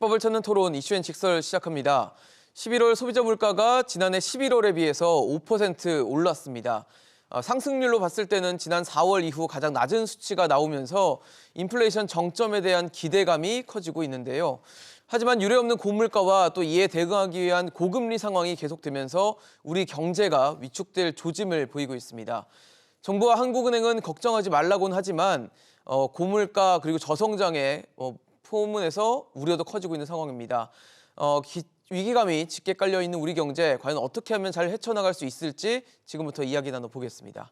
해법을 찾는 토론 이슈앤직설 시작합니다. 11월 소비자 물가가 지난해 11월에 비해서 5% 올랐습니다. 상승률로 봤을 때는 지난 4월 이후 가장 낮은 수치가 나오면서 인플레이션 정점에 대한 기대감이 커지고 있는데요. 하지만 유례없는 고물가와 또 이에 대응하기 위한 고금리 상황이 계속되면서 우리 경제가 위축될 조짐을 보이고 있습니다. 정부와 한국은행은 걱정하지 말라고는 하지만 고물가 그리고 저성장의 포문에서 우려도 커지고 있는 상황입니다. 위기감이 짙게 깔려 있는 우리 경제 과연 어떻게 하면 잘 헤쳐나갈 수 있을지 지금부터 이야기 나눠보겠습니다.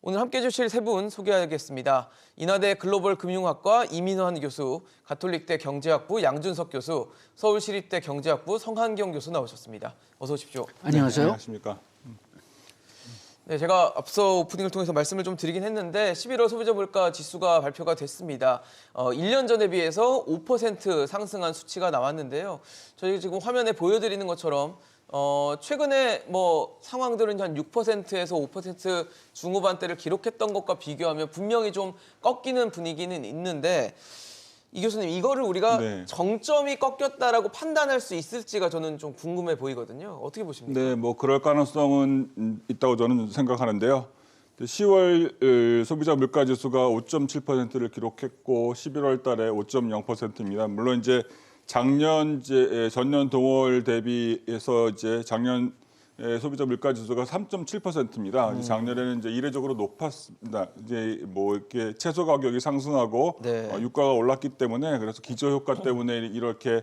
오늘 함께해 주실 세 분 소개하겠습니다. 인하대 글로벌금융학과 이민환 교수, 가톨릭대 경제학부 양준석 교수, 서울시립대 경제학부 성한경 교수 나오셨습니다. 어서 오십시오. 안녕하세요. 안녕하십니까. 네, 제가 앞서 오프닝을 통해서 말씀을 좀 드리긴 했는데 11월 소비자 물가 지수가 발표가 됐습니다. 1년 전에 비해서 5% 상승한 수치가 나왔는데요. 저희 지금 화면에 보여드리는 것처럼 최근에 상황들은 한 6%에서 5% 중후반대를 기록했던 것과 비교하면 분명히 좀 꺾이는 분위기는 있는데 이 교수님, 이거를 우리가 정점이 꺾였다라고 판단할 수 있을지가 저는 좀 궁금해 보이거든요. 어떻게 보십니까? 네, 그럴 가능성은 있다고 저는 생각하는데요. 10월 소비자 물가 지수가 5.7%를 기록했고 11월 달에 5.0%입니다. 물론 이제 전년 동월 대비해서 작년 소비자 물가 지수가 3.7%입니다. 작년에는 이례적으로 높았습니다. 이렇게 채소 가격이 상승하고 유가가 올랐기 때문에 그래서 기저 효과 때문에 이렇게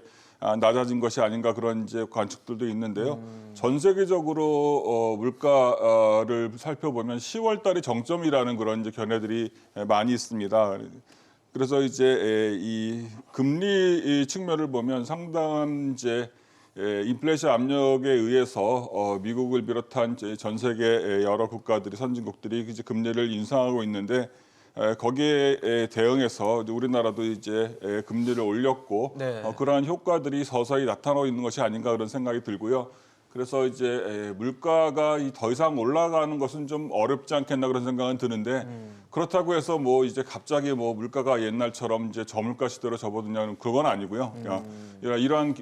낮아진 것이 아닌가 그런 관측들도 있는데요. 전 세계적으로 물가를 살펴보면 10월 달이 정점이라는 그런 견해들이 많이 있습니다. 그래서 이 금리 측면을 보면 상당한 인플레이션 압력에 의해서 미국을 비롯한 전 세계 여러 국가들이 선진국들이 금리를 인상하고 있는데 거기에 대응해서 우리나라도 금리를 올렸고 그러한 효과들이 서서히 나타나고 있는 것이 아닌가 그런 생각이 들고요. 그래서 물가가 더 이상 올라가는 것은 좀 어렵지 않겠나 그런 생각은 드는데 그렇다고 해서 갑자기 물가가 옛날처럼 저물가 시대로 접어드냐는 그건 아니고요. 이러한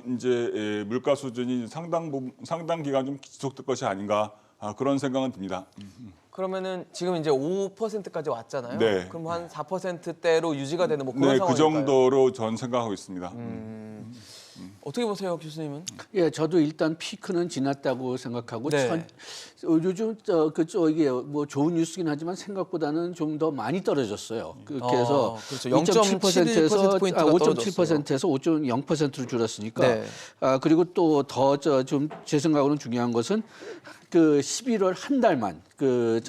물가 수준이 상당 기간 좀 지속될 것이 아닌가 그런 생각은 듭니다. 그러면은 지금 5%까지 왔잖아요. 네. 그럼 한 4%대로 유지가 되는 그런 상황일까요? 그 정도로 전 생각하고 있습니다. 어떻게 보세요, 교수님은? 예, 저도 일단 피크는 지났다고 생각하고 요즘 이게 좋은 뉴스긴 하지만 생각보다는 좀 더 많이 떨어졌어요. 그래서 그렇죠. 0.7%에서 5.7%에서 5.0%로 줄었으니까 그리고 또 더 좀 제 생각으로는 중요한 것은 11월 한 달만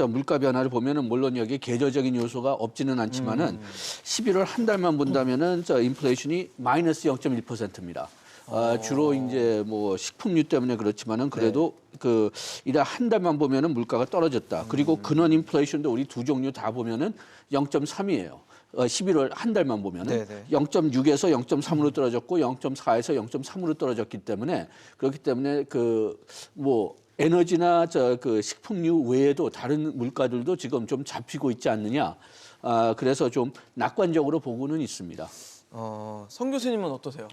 물가 변화를 보면은 물론 여기 계절적인 요소가 없지는 않지만은 11월 한 달만 본다면은 인플레이션이 마이너스 0.1%입니다. 주로 식품류 때문에 그렇지만은 그래도 이래 한 달만 보면은 물가가 떨어졌다. 그리고 근원 인플레이션도 우리 두 종류 다 보면은 0.3이에요. 11월 한 달만 보면은 0.6에서 0.3으로 떨어졌고 0.4에서 0.3으로 떨어졌기 때문에 그렇기 때문에 에너지나 식품류 외에도 다른 물가들도 지금 좀 잡히고 있지 않느냐. 그래서 좀 낙관적으로 보고는 있습니다. 성 교수님은 어떠세요?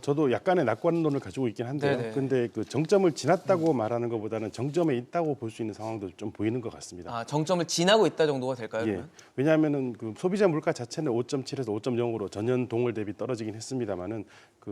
저도 약간의 낙관론을 가지고 있긴 한데요. 근데 정점을 지났다고 말하는 것보다는 정점에 있다고 볼 수 있는 상황도 좀 보이는 것 같습니다. 정점을 지나고 있다 정도가 될까요? 예. 왜냐하면은 소비자 물가 자체는 5.7에서 5.0으로 전년 동월 대비 떨어지긴 했습니다만은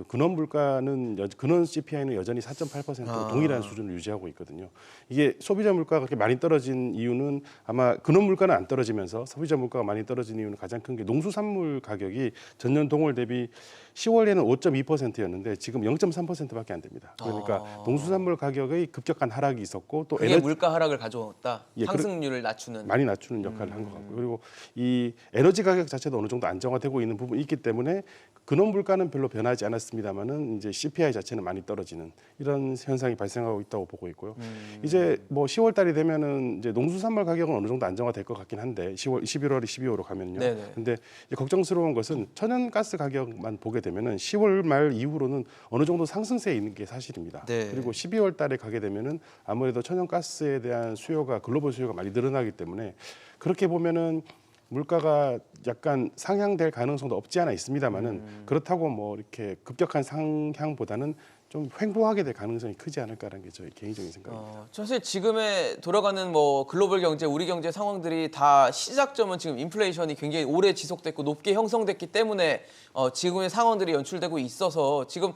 근원 물가는 근원 CPI는 여전히 4.8% 동일한 수준을 유지하고 있거든요. 이게 소비자 물가가 그렇게 많이 떨어진 이유는 아마 근원 물가는 안 떨어지면서 소비자 물가가 많이 떨어진 이유는 가장 큰 게 농수산물 가격이 전년 동월 대비 10월에는 5.2%였는데 지금 0.3%밖에 안 됩니다. 그러니까 농수산물 가격의 급격한 하락이 있었고 또 물가 하락을 가져왔다. 상승률을 낮추는. 많이 낮추는 역할을 한 것 같고요. 그리고 이 에너지 가격 자체도 어느 정도 안정화되고 있는 부분이 있기 때문에 근원 물가는 별로 변하지 않았습니다만은 CPI 자체는 많이 떨어지는 이런 현상이 발생하고 있다고 보고 있고요. 10월 달이 되면은 농수산물 가격은 어느 정도 안정화될 것 같긴 한데 11월이 12월로 가면요. 근데 걱정스러운 것은 천연가스 가격만 보게 되면은 10월 말 이후로는 어느 정도 상승세에 있는 게 사실입니다. 그리고 12월 달에 가게 되면은 아무래도 천연가스에 대한 글로벌 수요가 많이 늘어나기 때문에 그렇게 보면은 물가가 약간 상향될 가능성도 없지 않아 있습니다만은 그렇다고 뭐 이렇게 급격한 상향보다는 좀 횡보하게 될 가능성이 크지 않을까라는 게 저희 개인적인 생각입니다. 사실 지금의 돌아가는 뭐 글로벌 경제, 우리 경제 상황들이 다 시작점은 지금 인플레이션이 굉장히 오래 지속됐고 높게 형성됐기 때문에 지금의 상황들이 연출되고 있어서 지금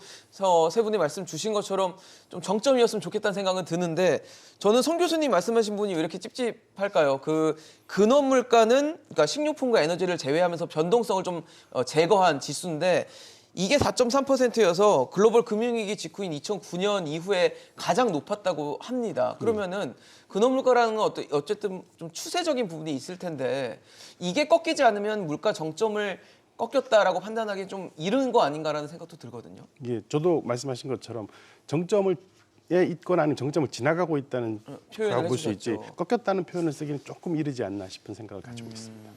세 분이 말씀 주신 것처럼 좀 정점이었으면 좋겠다는 생각은 드는데 저는 송 교수님 말씀하신 분이 왜 이렇게 찝찝할까요? 그 근원 물가는 그러니까 식료품과 에너지를 제외하면서 변동성을 좀 제거한 지수인데 이게 4.3%여서 글로벌 금융위기 직후인 2009년 이후에 가장 높았다고 합니다. 그러면은 근원 물가라는 건 어쨌든 좀 추세적인 부분이 있을 텐데 이게 꺾이지 않으면 물가 정점을 꺾였다라고 판단하기 좀 이른 거 아닌가라는 생각도 들거든요. 예, 저도 말씀하신 것처럼 정점을 있거나 아니면 정점을 지나가고 있다는 표현을 볼 수 있지 해주셨죠. 꺾였다는 표현을 쓰기는 조금 이르지 않나 싶은 생각을 가지고 있습니다.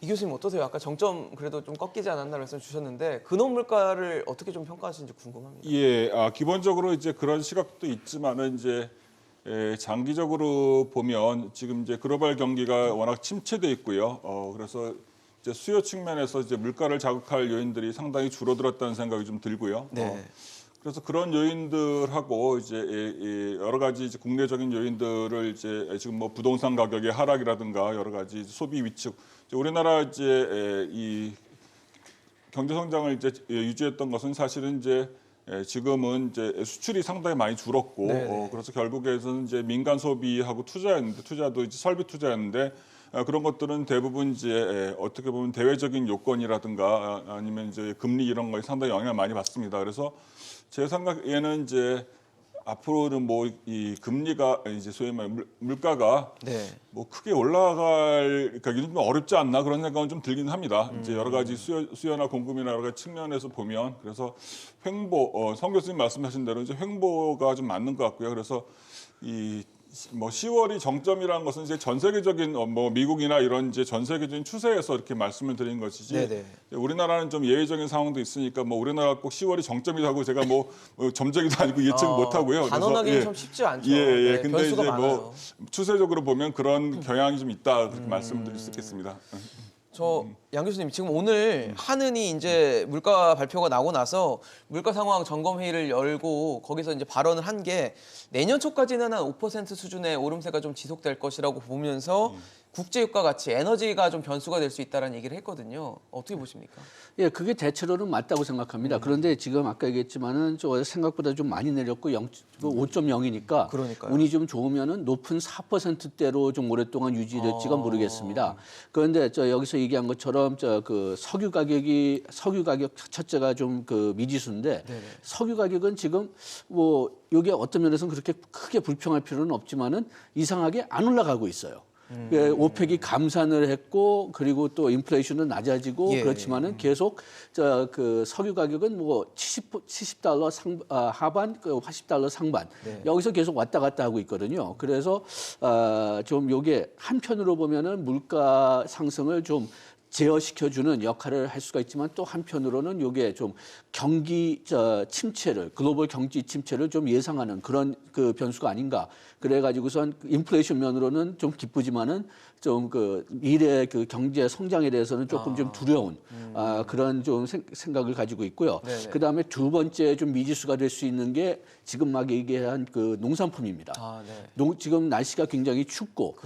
이 교수님 어떠세요? 아까 정점 그래도 좀 꺾이지 않았나 말씀 주셨는데 근원 물가를 어떻게 좀 평가하시는지 궁금합니다. 예, 기본적으로 이제 그런 시각도 있지만은 이제 장기적으로 보면 지금 이제 글로벌 경기가 워낙 침체돼 있고요. 그래서 이제 수요 측면에서 이제 물가를 자극할 요인들이 상당히 줄어들었다는 생각이 좀 들고요. 네. 그래서 그런 요인들하고 이제 여러 가지 이제 국내적인 요인들을 이제 지금 뭐 부동산 가격의 하락이라든가 여러 가지 소비 위축, 이제 우리나라 이제 이 경제 성장을 이제 유지했던 것은 사실은 이제 지금은 이제 수출이 상당히 많이 줄었고 네네. 그래서 결국에는 이제 민간 소비하고 투자도 이제 설비 투자였는데 그런 것들은 대부분 이제 어떻게 보면 대외적인 요건이라든가 아니면 이제 금리 이런 거에 상당히 영향을 많이 받습니다. 그래서 제 생각에는 이제 앞으로는 뭐 이 금리가 이제 소위 말해 물가가 네. 뭐 크게 올라갈 그러니까 좀 어렵지 않나 그런 생각은 좀 들긴 합니다. 이제 여러 가지 수요나 공급이나 여러 가지 측면에서 보면 그래서 성 교수님 말씀하신 대로 이제 횡보가 좀 맞는 것 같고요. 그래서 이 뭐 10월이 정점이라는 것은 이제 전 세계적인 뭐 미국이나 이런 이제 전 세계적인 추세에서 이렇게 말씀을 드린 것이지 네네. 우리나라는 좀 예외적인 상황도 있으니까 뭐 우리나라 꼭 10월이 정점이라고 제가 뭐 점쟁이도 아니고 예측 못 하고요. 단언하기는 그래서 좀 쉽지 않죠. 예. 네, 근데 변수가 이제 많아요. 뭐 추세적으로 보면 그런 경향이 좀 있다 그렇게 말씀드릴 수 있겠습니다. 양 교수님 지금 오늘 한은이 이제 물가 발표가 나고 나서 물가 상황 점검 회의를 열고 거기서 이제 발언을 한 게 내년 초까지는 한 5% 수준의 오름세가 좀 지속될 것이라고 보면서 국제유가 가치, 에너지가 좀 변수가 될 수 있다라는 얘기를 했거든요. 어떻게 보십니까? 예, 그게 대체로는 맞다고 생각합니다. 그런데 지금 아까 얘기했지만은 저 생각보다 좀 많이 내렸고 5.0이니까 그러니까요. 운이 좀 좋으면은 높은 4%대로 좀 오랫동안 유지될지가 모르겠습니다. 그런데 저 여기서 얘기한 것처럼 저 그 석유 가격 첫째가 좀 그 미지수인데 네네. 석유 가격은 지금 뭐 이게 어떤 면에서는 그렇게 크게 불평할 필요는 없지만은 이상하게 안 올라가고 있어요. 오펙이 감산을 했고 그리고 또 인플레이션은 낮아지고 예. 그렇지만은 계속 저 그 석유 가격은 뭐 70달러 하반, 그 80달러 상반 네. 여기서 계속 왔다 갔다 하고 있거든요. 그래서 좀 요게 한편으로 보면은 물가 상승을 좀 제어시켜주는 역할을 할 수가 있지만 또 한편으로는 이게 좀 경기 침체를 글로벌 경기 침체를 좀 예상하는 그런 그 변수가 아닌가. 그래가지고선 인플레이션 면으로는 좀 기쁘지만은 좀 그 미래 그 경제 성장에 대해서는 조금 좀 두려운 그런 좀 생각을 가지고 있고요. 네네. 그 다음에 두 번째 좀 미지수가 될 수 있는 게 지금 막 얘기한 그 농산품입니다. 네. 지금 날씨가 굉장히 춥고,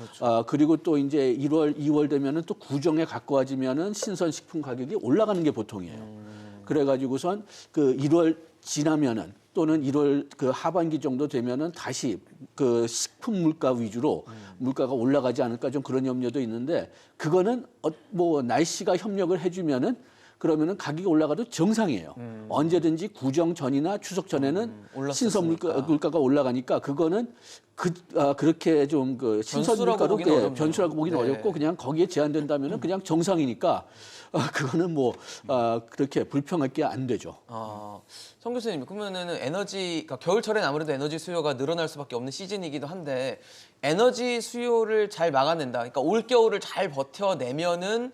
그리고 또 이제 1월, 2월 되면은 또 구정에 가까워지면은 신선식품 가격이 올라가는 게 보통이에요. 그래가지고선 그 1월 지나면은 또는 1월 그 하반기 정도 되면은 다시 그 식품 물가 위주로 물가가 올라가지 않을까 좀 그런 염려도 있는데 그거는 뭐 날씨가 협력을 해주면은 그러면은 가격이 올라가도 정상이에요. 언제든지 구정 전이나 추석 전에는 신선 물가가 올라가니까 그거는 그렇게 좀 그 신선 물가로 변수라고 보기는 어렵고 그냥 거기에 제한된다면은 그냥 정상이니까 그거는 뭐 그렇게 불평할 게 안 되죠. 성 교수님 그러면은 그러니까 겨울철엔 아무래도 에너지 수요가 늘어날 수밖에 없는 시즌이기도 한데 에너지 수요를 잘 막아낸다. 그러니까 올 겨울을 잘 버텨내면은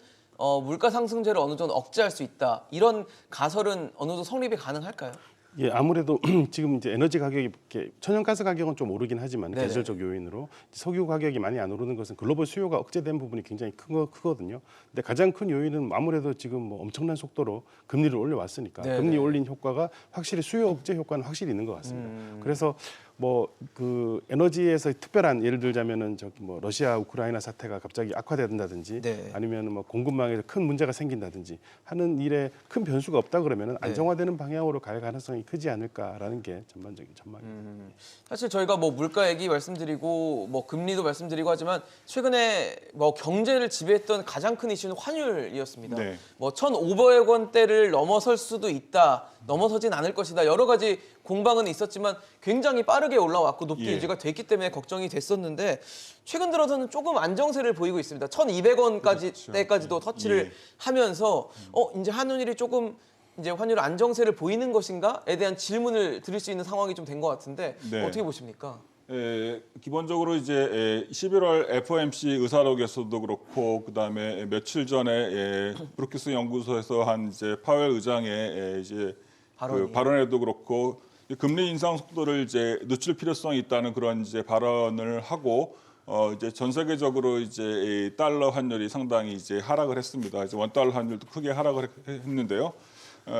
물가 상승세를 어느 정도 억제할 수 있다. 이런 가설은 어느 정도 성립이 가능할까요? 예, 아무래도 지금 이제 에너지 가격이 이렇게 천연가스 가격은 좀 오르긴 하지만 네네. 계절적 요인으로 석유 가격이 많이 안 오르는 것은 글로벌 수요가 억제된 부분이 굉장히 크거든요. 근데 가장 큰 요인은 아무래도 지금 뭐 엄청난 속도로 금리를 올려왔으니까 네네. 금리 올린 효과가 확실히 수요 억제 효과는 확실히 있는 것 같습니다. 그래서 뭐 그 에너지에서 특별한 예를 들자면은 저기 뭐 러시아 우크라이나 사태가 갑자기 악화된다든지 네. 아니면 뭐 공급망에서 큰 문제가 생긴다든지 하는 일에 큰 변수가 없다 그러면은 안정화되는 방향으로 갈 가능성이 크지 않을까라는 게 전반적인 전망입니다. 사실 저희가 뭐 물가 얘기 말씀드리고 뭐 금리도 말씀드리고 하지만 최근에 뭐 경제를 지배했던 가장 큰 이슈는 환율이었습니다. 네. 뭐 1,500원대를 넘어설 수도 있다, 넘어서진 않을 것이다. 여러 가지 공방은 있었지만 굉장히 빠르게 올라왔고 높게 예. 유지가 됐기 때문에 걱정이 됐었는데 최근 들어서는 조금 안정세를 보이고 있습니다. 1,200원까지 그렇죠. 때까지도 터치를 예. 하면서 이제 한은일이 조금 이제 환율 안정세를 보이는 것인가에 대한 질문을 드릴 수 있는 상황이 좀 된 것 같은데 네. 어떻게 보십니까? 기본적으로 이제 11월 FOMC 의사록에서도 그렇고 그다음에 며칠 전에 브루키스 연구소에서 한 이제 파웰 의장의 이제 그 발언에도 그렇고 금리 인상 속도를 이제 늦출 필요성이 있다는 그런 이제 발언을 하고 이제 전 세계적으로 이제 이 달러 환율이 상당히 이제 하락을 했습니다. 이제 원달러 환율도 크게 하락을 했는데요.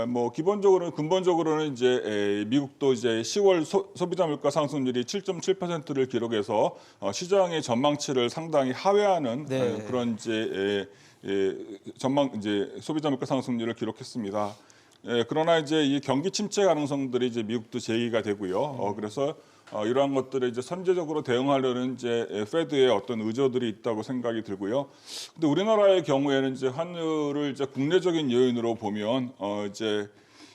뭐 기본적으로는 근본적으로는 이제 미국도 이제 10월 소비자 물가 상승률이 7.7%를 기록해서 시장의 전망치를 상당히 하회하는 네. 그런 이제 전망 이제 소비자 물가 상승률을 기록했습니다. 그러나 이제 이 경기 침체 가능성들이 이제 미국도 제기가 되고요. 그래서 이러한 것들에 이제 선제적으로 대응하려는 이제 페드의 어떤 의도들이 있다고 생각이 들고요. 근데 우리나라의 경우에는 이제 환율을 이제 국내적인 요인으로 보면 이제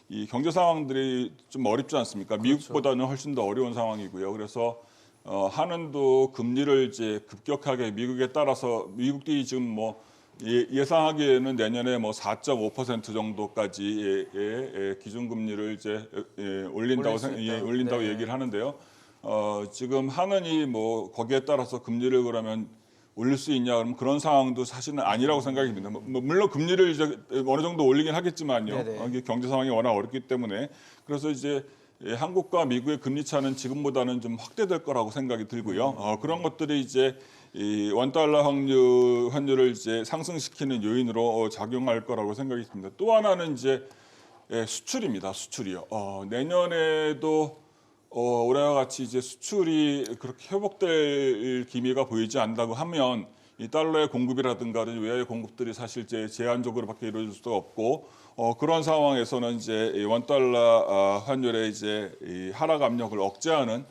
이 경제 상황들이 좀 어렵지 않습니까? 미국보다는 훨씬 더 어려운 상황이고요. 그래서 한은도 금리를 이제 급격하게 미국에 따라서 미국이 지금 뭐 예상하기에는 내년에 뭐 4.5% 정도까지의 기준금리를 이제 올린다고 올린다고 네. 얘기를 하는데요. 지금 한은이 뭐 거기에 따라서 금리를 그러면 올릴 수 있냐 그러면 그런 상황도 사실은 아니라고 생각이 듭니다. 뭐 물론 금리를 이제 어느 정도 올리긴 하겠지만요. 네네. 이게 경제 상황이 워낙 어렵기 때문에 그래서 이제 한국과 미국의 금리 차는 지금보다는 좀 확대될 거라고 생각이 들고요. 그런 것들이 이제 이 원달러 환율을 이제 상승시키는 요인으로 작용할 거라고 생각이 듭니다. 또 하나는 이제 수출입니다. 수출이요. 내년에도 올해와 같이 이제 수출이 그렇게 회복될 기미가 보이지 않는다고 하면 이 달러의 공급이라든가 외화의 공급들이 사실 이제 제한적으로밖에 이루어질 수가 없고 그런 상황에서는 이제 이 원달러 환율의 이제 이 하락 압력을 억제하는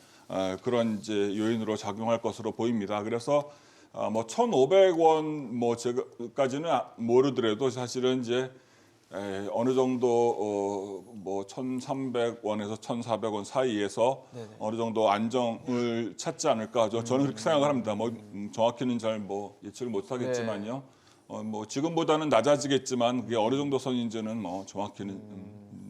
그런 이제 요인으로 작용할 것으로 보입니다. 그래서 뭐 1,500원 뭐 제가까지는 모르더라도 사실은 이제 어느 정도 뭐 1,300원에서 1,400원 사이에서 네네. 어느 정도 안정을 찾지 않을까 저는 그렇게 생각을 합니다. 뭐 정확히는 잘 뭐 예측을 못 하겠지만요. 뭐 지금보다는 낮아지겠지만 그게 어느 정도 선인지는 뭐 정확히는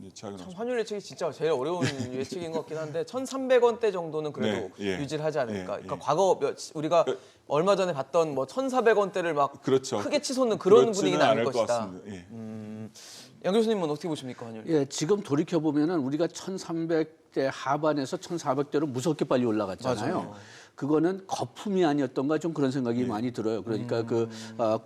예측하기 참 어렵습니다. 환율 예측이 진짜 제일 어려운 예측인 것 같긴 한데 1,300원대 정도는 그래도 네, 예. 유지를 하지 않을까. 예, 그러니까 예. 과거 우리가 얼마 전에 봤던 뭐 1,400원대를 막 그렇죠. 크게 치솟는 그런 그렇지는 분위기는 아닐 않을 것 것이다. 같습니다. 예. 양 교수님은 어떻게 보십니까 환율? 예, 지금 돌이켜 보면은 우리가 1,300대 하반에서 1,400대로 무섭게 빨리 올라갔잖아요. 맞아요. 그거는 거품이 아니었던가 좀 그런 생각이 많이 들어요. 그러니까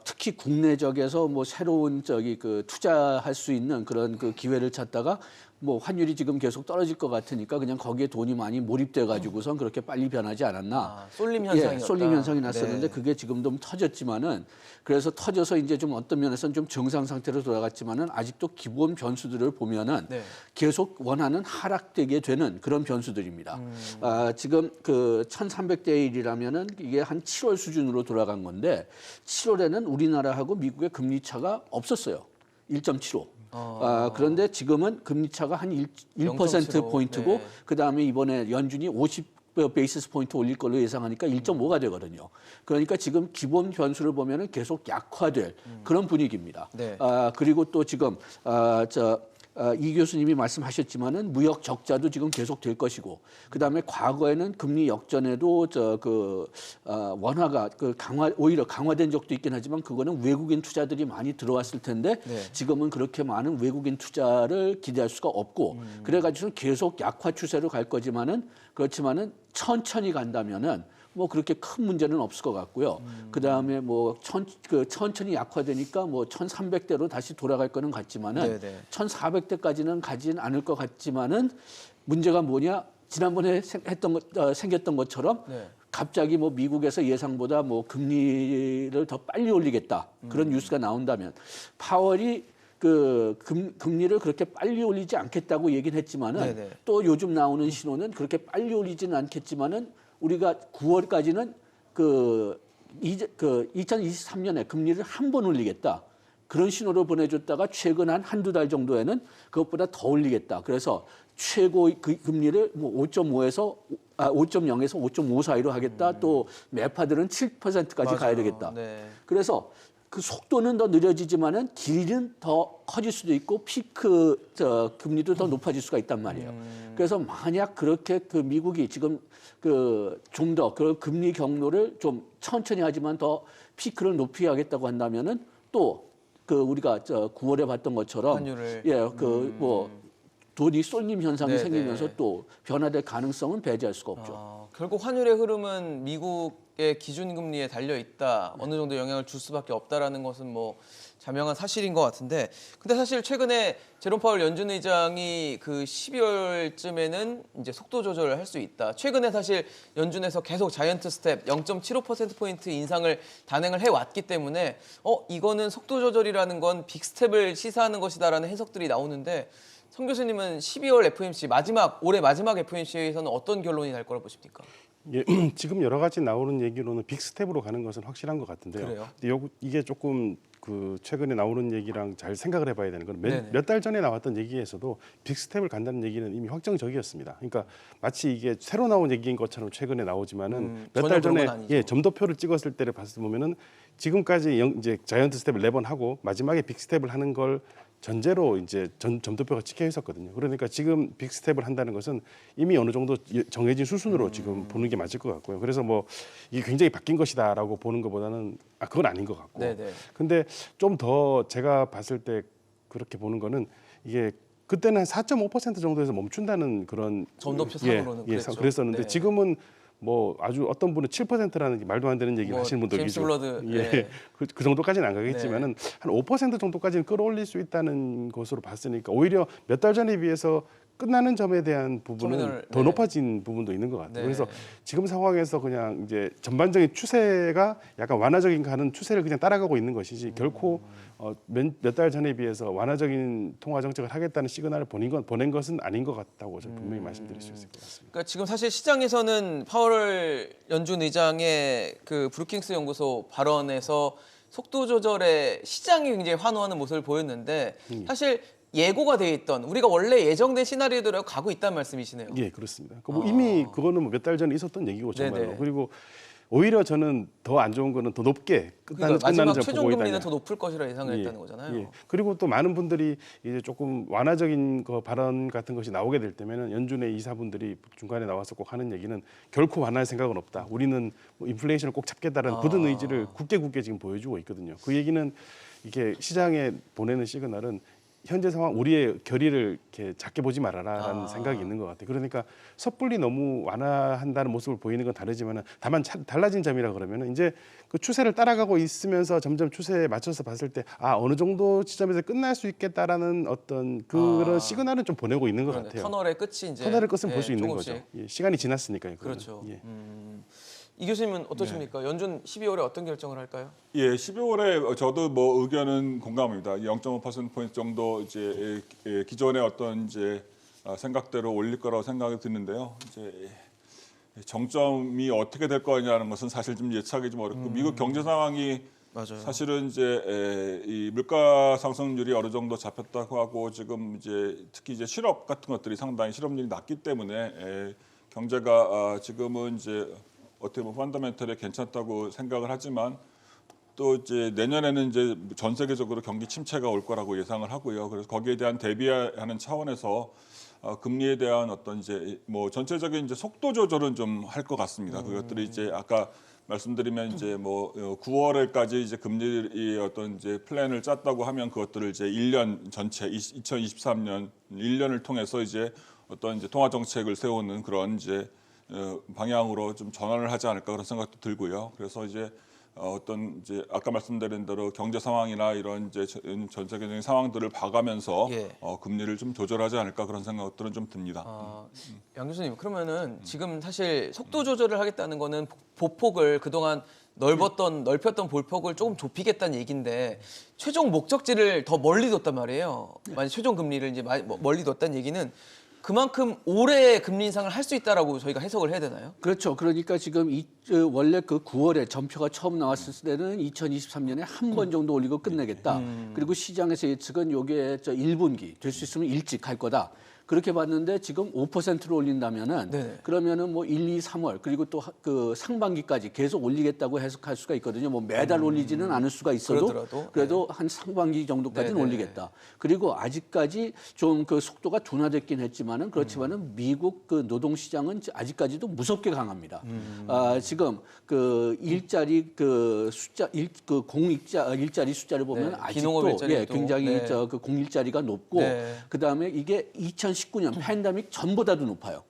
특히 국내적에서 뭐 새로운 그 투자할 수 있는 그런 그 기회를 찾다가 뭐 환율이 지금 계속 떨어질 것 같으니까 그냥 거기에 돈이 많이 몰입돼 가지고선 그렇게 빨리 변하지 않았나. 쏠림 현상이었다. 예, 쏠림 현상이 났었는데 네. 그게 지금 좀 터졌지만은 그래서 터져서 이제 좀 어떤 면에서는 좀 정상 상태로 돌아갔지만은 아직도 기본 변수들을 보면은 네. 계속 원하는 하락되게 되는 그런 변수들입니다. 지금 그 1,300대 1이라면은 이게 한 7월 수준으로 돌아간 건데 7월에는 우리나라하고 미국의 금리 차가 없었어요. 1.75. 그런데 지금은 금리 차가 한 1% 포인트고 네. 그다음에 이번에 연준이 50 베이시스 포인트 올릴 걸로 예상하니까 1.5가 되거든요. 그러니까 지금 기본 변수를 보면은 계속 약화될 그런 분위기입니다. 네. 그리고 또 지금 이 교수님이 말씀하셨지만은 무역 적자도 지금 계속 될 것이고, 그다음에 과거에는 금리 역전에도 원화가 오히려 강화된 적도 있긴 하지만 그거는 외국인 투자들이 많이 들어왔을 텐데 지금은 그렇게 많은 외국인 투자를 기대할 수가 없고, 그래가지고 계속 약화 추세로 갈 거지만은 그렇지만은 천천히 간다면은 뭐 그렇게 큰 문제는 없을 것 같고요. 그다음에 뭐 천천히 약화되니까 뭐 1,300대로 다시 돌아갈 거는 같지만은 1,400대까지는 가진 않을 것 같지만은 문제가 뭐냐? 지난번에 생겼던 것처럼 갑자기 뭐 미국에서 예상보다 뭐 금리를 더 빨리 올리겠다. 그런 뉴스가 나온다면 파월이 금리를 그렇게 빨리 올리지 않겠다고 얘기는 했지만은 또 요즘 나오는 신호는 그렇게 빨리 올리지는 않겠지만은 우리가 9월까지는 2023년에 금리를 한 번 올리겠다. 그런 신호를 보내줬다가 최근 한두 달 정도에는 그것보다 더 올리겠다. 그래서 최고 금리를 뭐 5.0에서 5.5 사이로 하겠다. 또 매파들은 7%까지 가야 되겠다. 그래서 그 속도는 더 느려지지만은 길이는 더 커질 수도 있고 금리도 더 높아질 수가 있단 말이에요. 그래서 만약 그렇게 미국이 지금 좀 더 그 금리 경로를 좀 천천히 하지만 더 피크를 높이 하겠다고 한다면은 또 우리가 9월에 봤던 것처럼 환율을 뭐 돈이 쏠림 현상이 생기면서 또 변화될 가능성은 배제할 수가 없죠. 결국 환율의 흐름은 미국의 기준금리에 달려 있다. 어느 정도 영향을 줄 수밖에 없다라는 것은 뭐 자명한 사실인 것 같은데, 근데 사실 최근에 제롬 파월 연준 의장이 12월쯤에는 이제 속도 조절을 할 수 있다. 최근에 사실 연준에서 계속 자이언트 스텝 0.75%포인트 인상을 단행을 해왔기 때문에 이거는 속도 조절이라는 건 빅 스텝을 시사하는 것이다라는 해석들이 나오는데, 성 교수님은 12월 FOMC 올해 마지막 FOMC에서는 어떤 결론이 날 거라고 보십니까? 예, 지금 여러 가지 나오는 얘기로는 빅스텝으로 가는 것은 확실한 것 같은데요. 그래요? 근데 이게 조금 최근에 나오는 얘기랑 잘 생각을 해봐야 되는 건 몇 달 전에 나왔던 얘기에서도 빅스텝을 간다는 얘기는 이미 확정적이었습니다. 그러니까 마치 이게 새로 나온 얘기인 것처럼 최근에 나오지만은 몇 달 전에 점도표를 찍었을 때를 봤을 때 보면은 지금까지 이제 자이언트 스텝을 4번 하고 마지막에 빅스텝을 하는 걸 전제로 이제 점도표가 찍혀 있었거든요. 그러니까 지금 빅스텝을 한다는 것은 이미 어느 정도 정해진 수순으로 지금 보는 게 맞을 것 같고요. 그래서 뭐 이게 굉장히 바뀐 것이다라고 보는 것보다는 그건 아닌 것 같고. 근데 좀 더 제가 봤을 때 그렇게 보는 거는 이게 그때는 한 4.5% 정도에서 멈춘다는 그런 점도표상으로는 그랬었는데 지금은 뭐 아주 어떤 분은 7%라는 말도 안 되는 얘기를 하시는 분도 제임스 계시고, 블러드, 그 정도까지는 안 가겠지만은 한 5% 정도까지는 끌어올릴 수 있다는 것으로 봤으니까 오히려 몇 달 전에 비해서 끝나는 점에 대한 부분은 더 높아진 부분도 있는 것 같아요. 그래서 지금 상황에서 그냥 이제 전반적인 추세가 약간 완화적인 가는 추세를 그냥 따라가고 있는 것이지 결코 몇 달 전에 비해서 완화적인 통화 정책을 하겠다는 시그널을 보낸 것은 아닌 것 같다고 저는 분명히 말씀드릴 수 있을 것 같습니다. 그러니까 지금 사실 시장에서는 파월 연준 의장의 브루킹스 연구소 발언에서 속도 조절에 시장이 굉장히 환호하는 모습을 보였는데 사실 예고가 돼 있던 우리가 원래 예정된 시나리오대로 가고 있다는 말씀이시네요. 예, 그렇습니다. 이미 그거는 몇 달 전에 있었던 얘기고 정말로. 그리고 오히려 저는 더 안 좋은 거는 더 높게 마지막 최종 금리는 더 높을 것이라 예상을 했다는 거잖아요. 그리고 또 많은 분들이 이제 조금 완화적인 발언 같은 것이 나오게 될 때면은 연준의 이사분들이 중간에 나와서 꼭 하는 얘기는 결코 완화할 생각은 없다. 우리는 뭐 인플레이션을 꼭 잡겠다라는 굳은 의지를 굳게 지금 보여주고 있거든요. 그 얘기는 이게 시장에 보내는 시그널은 현재 상황 우리의 결의를 이렇게 작게 보지 말아라라는 생각이 있는 것 같아요. 그러니까 섣불리 너무 완화한다는 모습을 보이는 건 다르지만 다만 달라진 점이라 그러면 이제 그 추세를 따라가고 있으면서 점점 추세에 맞춰서 봤을 때 어느 정도 지점에서 끝날 수 있겠다라는 어떤 그런 시그널은 좀 보내고 있는 것 같아요. 터널의 끝이 이제 터널의 끝은 볼 수 있는 거죠. 시간이 지났으니까요. 그렇죠. 이 교수님은 어떠십니까? 연준 12월에 어떤 결정을 할까요? 예, 12월에 저도 뭐 의견은 공감합니다. 0.5%포인트 정도 이제 기존의 어떤 이제 생각대로 올릴 거라고 생각이 드는데요. 이제 정점이 어떻게 될 거냐는 것은 사실 좀 예측하기 좀 어렵고 미국 경제 상황이 사실은 이제 이 물가 상승률이 어느 정도 잡혔다고 하고 지금 이제 특히 이제 실업 같은 것들이 상당히 실업률이 낮기 때문에 경제가 지금은 이제 어떻게 보면 펀더멘털이 괜찮다고 생각을 하지만 또 이제 내년에는 이제 전 세계적으로 경기 침체가 올 거라고 예상을 하고요. 그래서 거기에 대한 대비하는 차원에서 금리에 대한 어떤 이제 뭐 전체적인 이제 속도 조절은 좀 할 것 같습니다. 그것들이 이제 아까 말씀드리면 이제 뭐 9월에까지 이제 금리 어떤 이제 플랜을 짰다고 하면 그것들을 이제 1년 전체 2023년 1년을 통해서 이제 어떤 이제 통화 정책을 세우는 그런 이제 방향으로 좀 전환을 하지 않을까 그런 생각도 들고요. 그래서 이제 어떤 이제 아까 말씀드린 대로 경제 상황이나 이런 이제 전 세계적인 상황들을 봐가면서 예. 금리를 좀 조절하지 않을까 그런 생각들은 좀 듭니다. 양 교수님, 그러면은 지금 사실 속도 조절을 하겠다는 거는 보폭을 그동안 넓혔던 볼폭을 조금 좁히겠다는 얘기인데 최종 목적지를 더 멀리 뒀단 말이에요. 만약 최종 금리를 이제 멀리 뒀다는 얘기는 그만큼 오래 금리 인상을 할 수 있다라고 저희가 해석을 해야 되나요? 그렇죠. 그러니까 지금 원래 그 9월에 전표가 처음 나왔을 때는 2023년에 한 번 정도 올리고 끝내겠다. 그리고 시장에서 예측은 요게 1분기 될 수 있으면 일찍 할 거다. 그렇게 봤는데 지금 5%로 올린다면은 네네. 그러면은 뭐 1, 2, 3월 그리고 또 그 상반기까지 계속 올리겠다고 해석할 수가 있거든요. 뭐 매달 올리지는 않을 수가 있어도 그러더라도, 그래도 한 상반기 정도까지는 네네. 올리겠다. 그리고 아직까지 좀 그 속도가 둔화됐긴 했지만은 그렇지만은 미국 그 노동 시장은 아직까지도 무섭게 강합니다. 지금 그 일자리 그 숫자 그 일자리 숫자를 보면 네, 아직도 비농업 일자리도. 굉장히 네. 그 공일자리가 높고 네. 그다음에 이게 2019년 팬데믹 전보다도 높아요.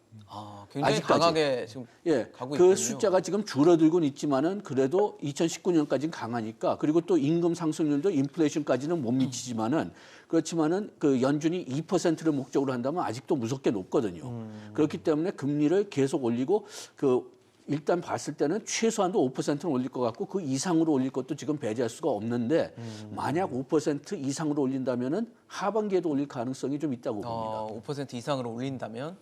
굉장히 아직까지. 강하게 지금 예, 가고 그 있군요. 숫자가 지금 줄어들고는 있지만은 그래도 2019년까지는 강하니까 그리고 또 임금 상승률도 인플레이션까지는 못 미치지만은 그렇지만은 그 연준이 2%를 목적으로 한다면 아직도 무섭게 높거든요. 그렇기 때문에 금리를 계속 올리고 그 일단 봤을 때는 최소한도 5%는 올릴 것 같고 그 이상으로 올릴 것도 지금 배제할 수가 없는데 만약 5% 이상으로 올린다면은 하반기에도 올릴 가능성이 좀 있다고 봅니다. 5% 이상으로 올린다면.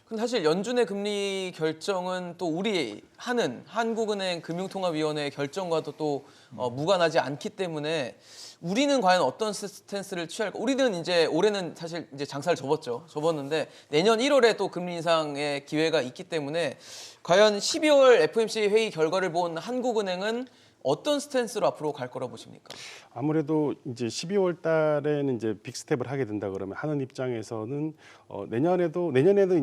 근데 사실 연준의 금리 결정은 또 우리 한국은행 금융통화위원회 결정과도 또 무관하지 않기 때문에 우리는 과연 어떤 스탠스를 취할까? 우리는 이제 올해는 사실 이제 장사를 접었는데 내년 1월에 또 금리 인상의 기회가 있기 때문에 과연 12월 FOMC 회의 결과를 본 한국은행은 어떤 스탠스로 앞으로 갈 거라 보십니까? 아무래도 이제 12월 달에는 이제 빅스텝을 하게 된다 그러면 하는 입장에서는 내년에도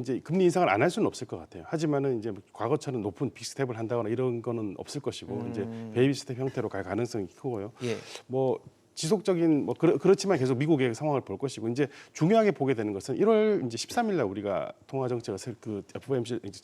이제 금리 인상을 안 할 수는 없을 것 같아요. 하지만은 이제 과거처럼 높은 빅스텝을 한다거나 이런 거는 없을 것이고 이제 베이비 스텝 형태로 갈 가능성이 크고요. 예. 뭐 지속적인 그렇지만 계속 미국의 상황을 볼 것이고 이제 중요하게 보게 되는 것은 1월 이제 13일 날 우리가 통화 정책을 그 FOMC 이제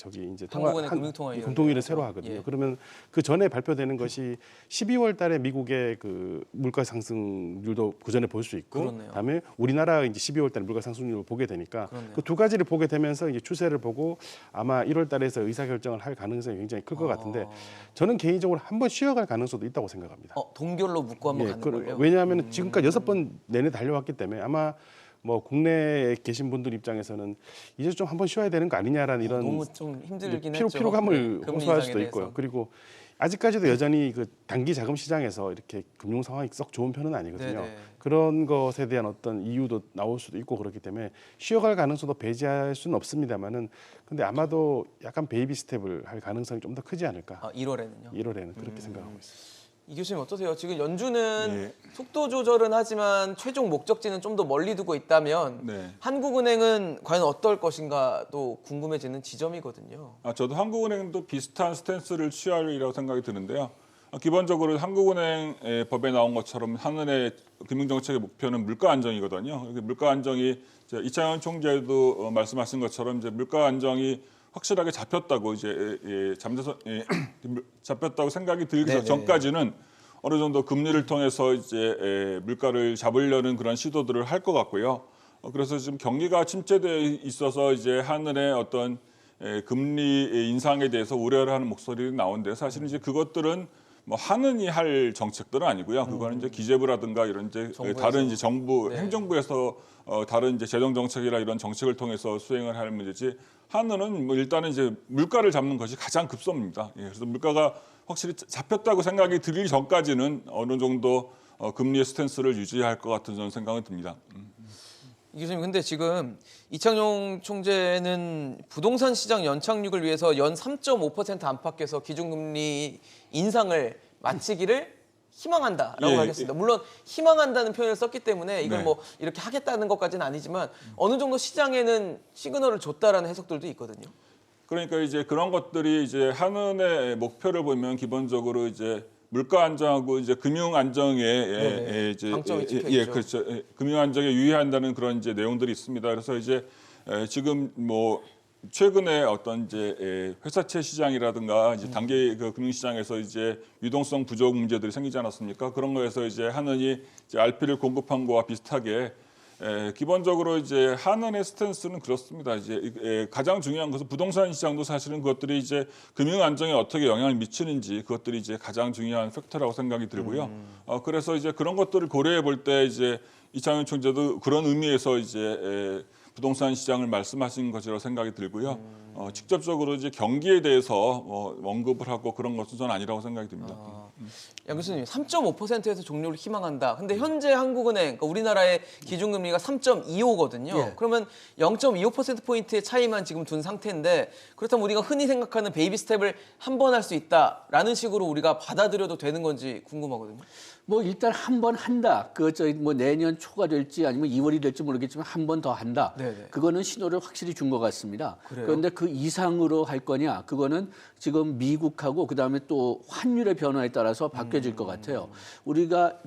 한국은행 금융통화위원회 금통위를 새로 하거든요. 예. 그러면 그 전에 발표되는 것이 12월 달에 미국의 그 물가 상승률도 그 전에 볼 수 있고 그렇네요. 그다음에 우리나라 이제 12월 달에 물가 상승률을 보게 되니까 그렇네요. 그 두 가지를 보게 되면서 이제 추세를 보고 아마 1월 달에서 의사 결정을 할 가능성이 굉장히 클 것 같은데 저는 개인적으로 한번 쉬어갈 가능성도 있다고 생각합니다. 동결로 묶고 한번 가는 걸요? 왜냐하면 지금까지 6번 내내 달려왔기 때문에 아마 뭐 국내에 계신 분들 입장에서는 이제 좀 한번 쉬어야 되는 거 아니냐라는 이런 너무 좀 힘들긴 했죠. 피로감을 금리 호소할 인상에 수도 대해서. 있고요. 그리고 아직까지도 여전히 그 단기 자금 시장에서 이렇게 금융 상황이 썩 좋은 편은 아니거든요. 네네. 그런 것에 대한 어떤 이유도 나올 수도 있고 그렇기 때문에 쉬어갈 가능성도 배제할 수는 없습니다만은 근데 아마도 약간 베이비 스텝을 할 가능성이 좀 더 크지 않을까. 1월에는요? 1월에는 그렇게 생각하고 있습니다. 이 교수님 어떠세요? 지금 연준은 예. 속도 조절은 하지만 최종 목적지는 좀 더 멀리 두고 있다면 네. 한국은행은 과연 어떨 것인가 또 궁금해지는 지점이거든요. 저도 한국은행도 비슷한 스탠스를 취하리라고 생각이 드는데요. 기본적으로 한국은행 법에 나온 것처럼 한은의 금융정책의 목표는 물가 안정이거든요. 물가 안정이 이창현 총재도 말씀하신 것처럼 이제 물가 안정이 확실하게 잡혔다고 잡혔다고 생각이 들기 네네. 전까지는 어느 정도 금리를 통해서 이제 물가를 잡으려는 그런 시도들을 할 것 같고요. 그래서 지금 경기가 침체되어 있어서 이제 한은의 어떤 금리 인상에 대해서 우려를 하는 목소리가 나오는데 사실은 이제 그것들은 뭐 한은이 할 정책들은 아니고요. 그거는 이제 기재부라든가 이런 이제 정부에서. 다른 이제 정부 네. 행정부에서 다른 이제 재정 정책이나 이런 정책을 통해서 수행을 할 문제지. 한은은 뭐 일단은 이제 물가를 잡는 것이 가장 급선무입니다. 예, 그래서 물가가 확실히 잡혔다고 생각이 들기 전까지는 어느 정도 금리의 스탠스를 유지할 것 같은 저는 생각은 듭니다. 이 교수님 근데 지금 이창용 총재는 부동산 시장 연착륙을 위해서 연 3.5% 안팎에서 기준금리 인상을 마치기를 희망한다라고 예, 하겠습니다. 물론 희망한다는 표현을 썼기 때문에 이걸 네. 뭐 이렇게 하겠다는 것까지는 아니지만 어느 정도 시장에는 시그널을 줬다라는 해석들도 있거든요. 그러니까 이제 그런 것들이 이제 한은의 목표를 보면 기본적으로 이제 물가 안정하고 이제 금융 안정에 이제 방점이 찍혀 있죠. 그렇죠. 금융 안정에 유의한다는 그런 이제 내용들이 있습니다. 그래서 이제 지금 뭐 최근에 어떤 이제 회사채 시장이라든가 이제 단기 그 금융 시장에서 이제 유동성 부족 문제들이 생기지 않았습니까? 그런 거에서 이제 한은이 이제 RP를 공급한 거와 비슷하게 기본적으로 이제 한은의 스탠스는 그렇습니다. 이제 가장 중요한 것은 부동산 시장도 사실은 그것들이 이제 금융 안정에 어떻게 영향을 미치는지 그것들이 이제 가장 중요한 팩터라고 생각이 들고요. 그래서 이제 그런 것들을 고려해 볼 때 이제 이창용 총재도 그런 의미에서 이제 부동산 시장을 말씀하신 것이라고 생각이 들고요. 직접적으로 이제 경기에 대해서 언급을 하고 그런 것은 저는 아니라고 생각이 듭니다. 양 교수님, 3.5%에서 종료를 희망한다. 근데 현재 한국은행, 그러니까 우리나라의 기준금리가 3.25거든요. 예. 그러면 0.25%포인트의 차이만 지금 둔 상태인데 그렇다면 우리가 흔히 생각하는 베이비 스텝을 한 번 할 수 있다라는 식으로 우리가 받아들여도 되는 건지 궁금하거든요. 뭐 일단 한 번 한다. 뭐 내년 초가 될지 아니면 2월이 될지 모르겠지만 한 번 더 한다. 네네. 그거는 신호를 확실히 준 것 같습니다. 그래요? 그런데 그 이상으로 할 거냐? 그거는 지금 미국하고 그다음에 또 환율의 변화에 따라서 바뀌어질 것 같아요. 우리가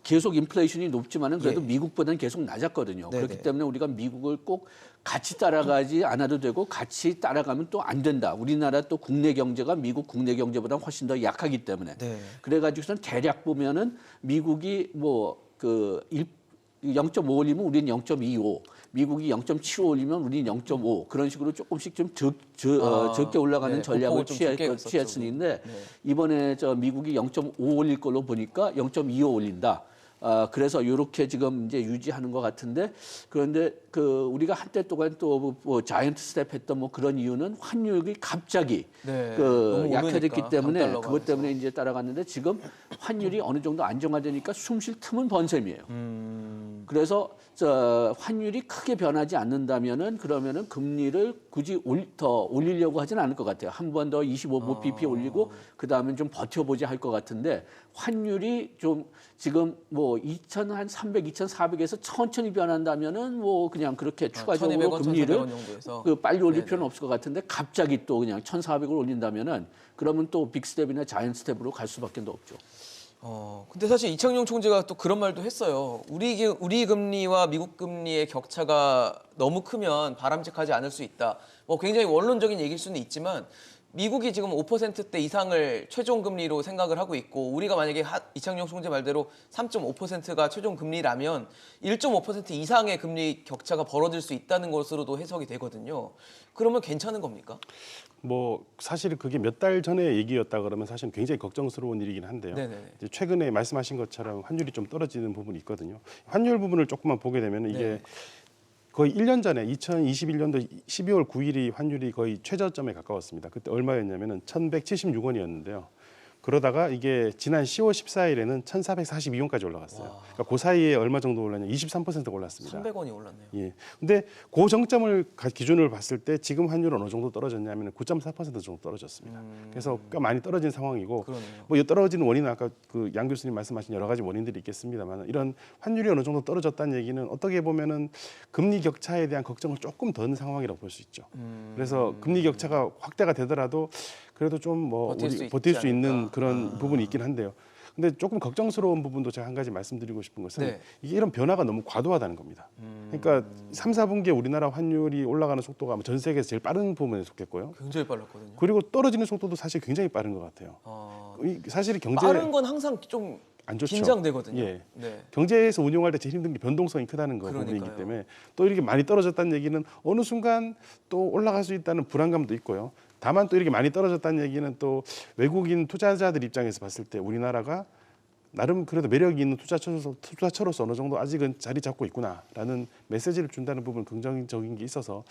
계속 인플레이션이 높지만은 그래도 미국보다는 계속 낮았거든요. 네네. 그렇기 때문에 우리가 미국을 꼭 같이 따라가지 않아도 되고 같이 따라가면 또 안 된다. 우리나라 또 국내 경제가 미국 국내 경제보다 훨씬 더 약하기 때문에. 네. 그래가지고선 대략 보면은 미국이 0.5 올리면 우리는 0.25, 미국이 0.75 올리면 우리는 0.5 그런 식으로 조금씩 좀 적게 올라가는 네, 전략을 보폭을 좀 적게 했었죠, 취했으는데 네. 이번에 미국이 0.5 올릴 걸로 보니까 0.25 올린다. 그래서 이렇게 지금 이제 유지하는 것 같은데 그런데 우리가 한때 동안 또 자이언트 스텝 했던 뭐 그런 이유는 환율이 갑자기 네, 너무 약해졌기 오르니까, 때문에 강달러가 그것 돼서. 때문에 이제 따라갔는데 지금 환율이 어느 정도 안정화되니까 숨 쉴 틈은 번 셈이에요. 그래서 환율이 크게 변하지 않는다면은 그러면은 금리를 굳이 더 올리려고 하지는 않을 것 같아요. 한 번 더 25 bp 올리고 그 다음에 좀 버텨보자 할 것 같은데 환율이 좀 지금 뭐 2,300, 2,400에서 천천히 변한다면은 뭐 그냥 그렇게 추가적으로 1,200원, 금리를 1,400원 정도에서. 빨리 올릴 네네. 필요는 없을 것 같은데 갑자기 또 그냥 1,400을 올린다면은 그러면 또 빅스텝이나 자이언트 스텝으로 갈 수밖에 없죠. 근데 사실 이창용 총재가 또 그런 말도 했어요. 우리 금리와 미국 금리의 격차가 너무 크면 바람직하지 않을 수 있다. 뭐 굉장히 원론적인 얘기일 수는 있지만 미국이 지금 5%대 이상을 최종 금리로 생각을 하고 있고 우리가 만약에 이창용 총재 말대로 3.5%가 최종 금리라면 1.5% 이상의 금리 격차가 벌어질 수 있다는 것으로도 해석이 되거든요. 그러면 괜찮은 겁니까? 뭐 사실 그게 몇 달 전의 얘기였다 그러면 사실 굉장히 걱정스러운 일이긴 한데요. 네네네. 이제 최근에 말씀하신 것처럼 환율이 좀 떨어지는 부분이 있거든요. 환율 부분을 조금만 보게 되면 이게 네. 거의 1년 전에 2021년도 12월 9일이 환율이 거의 최저점에 가까웠습니다. 그때 얼마였냐면은 1,176원이었는데요. 그러다가 이게 지난 10월 14일에는 1,442원까지 올라갔어요. 그러니까 그 사이에 얼마 정도 올랐냐? 23% 올랐습니다. 300원이 올랐네요. 예. 근데 그 정점을 기준으로 봤을 때 지금 환율은 어느 정도 떨어졌냐면 9.4% 정도 떨어졌습니다. 그래서 꽤 많이 떨어진 상황이고 그러네요. 뭐 이 떨어지는 원인은 아까 양 교수님 말씀하신 여러 가지 원인들이 있겠습니다만 이런 환율이 어느 정도 떨어졌다는 얘기는 어떻게 보면은 금리 격차에 대한 걱정을 조금 더 는 상황이라고 볼 수 있죠. 그래서 금리 격차가 확대가 되더라도 그래도 좀 뭐 버틸 수 있는 않을까. 그런 부분이 있긴 한데요. 근데 조금 걱정스러운 부분도 제가 한 가지 말씀드리고 싶은 것은 네. 이게 이런 변화가 너무 과도하다는 겁니다. 그러니까 3, 4분기에 우리나라 환율이 올라가는 속도가 아마 전 세계에서 제일 빠른 부분에 속했고요. 굉장히 빨랐거든요. 그리고 떨어지는 속도도 사실 굉장히 빠른 것 같아요. 사실 경제 빠른 건 항상 좀 안 좋죠. 긴장되거든요. 예. 네. 경제에서 운용할 때 제일 힘든 게 변동성이 크다는 거 그러니까요. 부분이기 때문에 또 이렇게 많이 떨어졌다는 얘기는 어느 순간 또 올라갈 수 있다는 불안감도 있고요. 다만 또 이렇게 많이 떨어졌다는 얘기는 또 외국인 투자자들 입장에서 봤을 때 우리나라가 나름 그래도 매력이 있는 투자처로서 어느 정도 아직은 자리 잡고 있구나라는 메시지를 준다는 부분 긍정적인 게 있어서